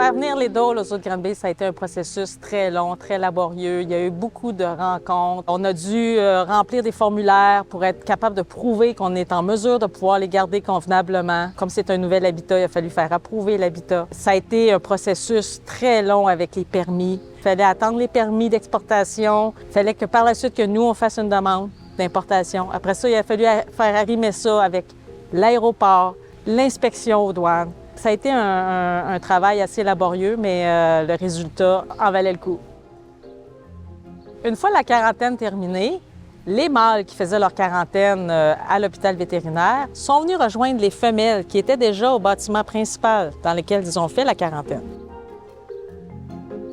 Faire venir les dôles aux eaux de Granby, ça a été un processus très long, très laborieux. Il y a eu beaucoup de rencontres. On a dû remplir des formulaires pour être capable de prouver qu'on est en mesure de pouvoir les garder convenablement. Comme c'est un nouvel habitat, il a fallu faire approuver l'habitat. Ça a été un processus très long avec les permis. Il fallait attendre les permis d'exportation. Il fallait que par la suite que nous, on fasse une demande d'importation. Après ça, il a fallu faire arrimer ça avec l'aéroport, l'inspection aux douanes. Ça a été un travail assez laborieux, mais le résultat en valait le coup. Une fois la quarantaine terminée, les mâles qui faisaient leur quarantaine à l'hôpital vétérinaire sont venus rejoindre les femelles qui étaient déjà au bâtiment principal dans lequel ils ont fait la quarantaine.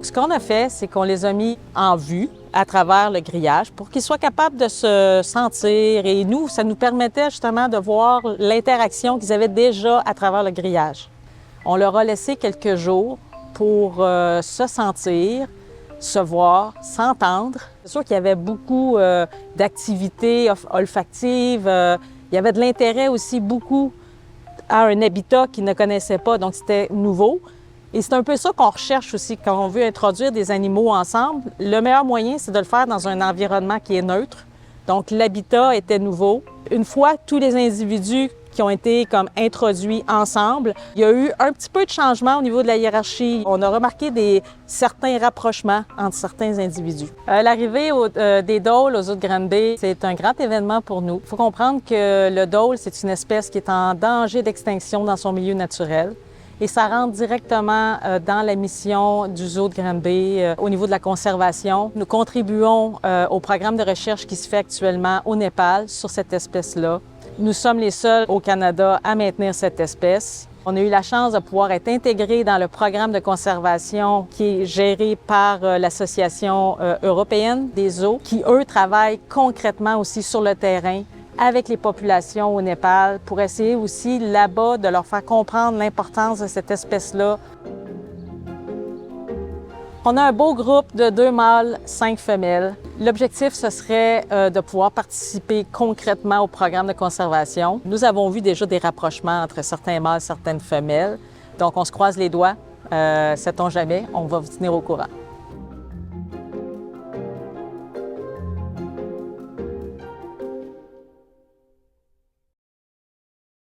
Ce qu'on a fait, c'est qu'on les a mis en vue à travers le grillage pour qu'ils soient capables de se sentir. Et nous, ça nous permettait justement de voir l'interaction qu'ils avaient déjà à travers le grillage. On leur a laissé quelques jours pour se sentir, se voir, s'entendre. C'est sûr qu'il y avait beaucoup d'activités olfactives. Il y avait de l'intérêt aussi beaucoup à un habitat qu'ils ne connaissaient pas, donc c'était nouveau. Et c'est un peu ça qu'on recherche aussi quand on veut introduire des animaux ensemble. Le meilleur moyen, c'est de le faire dans un environnement qui est neutre. Donc, l'habitat était nouveau. Une fois tous les individus qui ont été comme introduits ensemble, il y a eu un petit peu de changement au niveau de la hiérarchie. On a remarqué certains rapprochements entre certains individus. L'arrivée des dôles aux eaux de Granby, c'est un grand événement pour nous. Il faut comprendre que le dôle, c'est une espèce qui est en danger d'extinction dans son milieu naturel. Et ça rentre directement dans la mission du zoo de Granby au niveau de la conservation. Nous contribuons au programme de recherche qui se fait actuellement au Népal sur cette espèce-là. Nous sommes les seuls au Canada à maintenir cette espèce. On a eu la chance de pouvoir être intégrés dans le programme de conservation qui est géré par l'Association européenne des zoos, qui, eux, travaillent concrètement aussi sur le terrain avec les populations au Népal pour essayer aussi là-bas de leur faire comprendre l'importance de cette espèce-là. On a un beau groupe de 2 mâles, 5 femelles. L'objectif, ce serait de pouvoir participer concrètement au programme de conservation. Nous avons vu déjà des rapprochements entre certains mâles et certaines femelles. Donc, on se croise les doigts. Sait-on jamais, on va vous tenir au courant.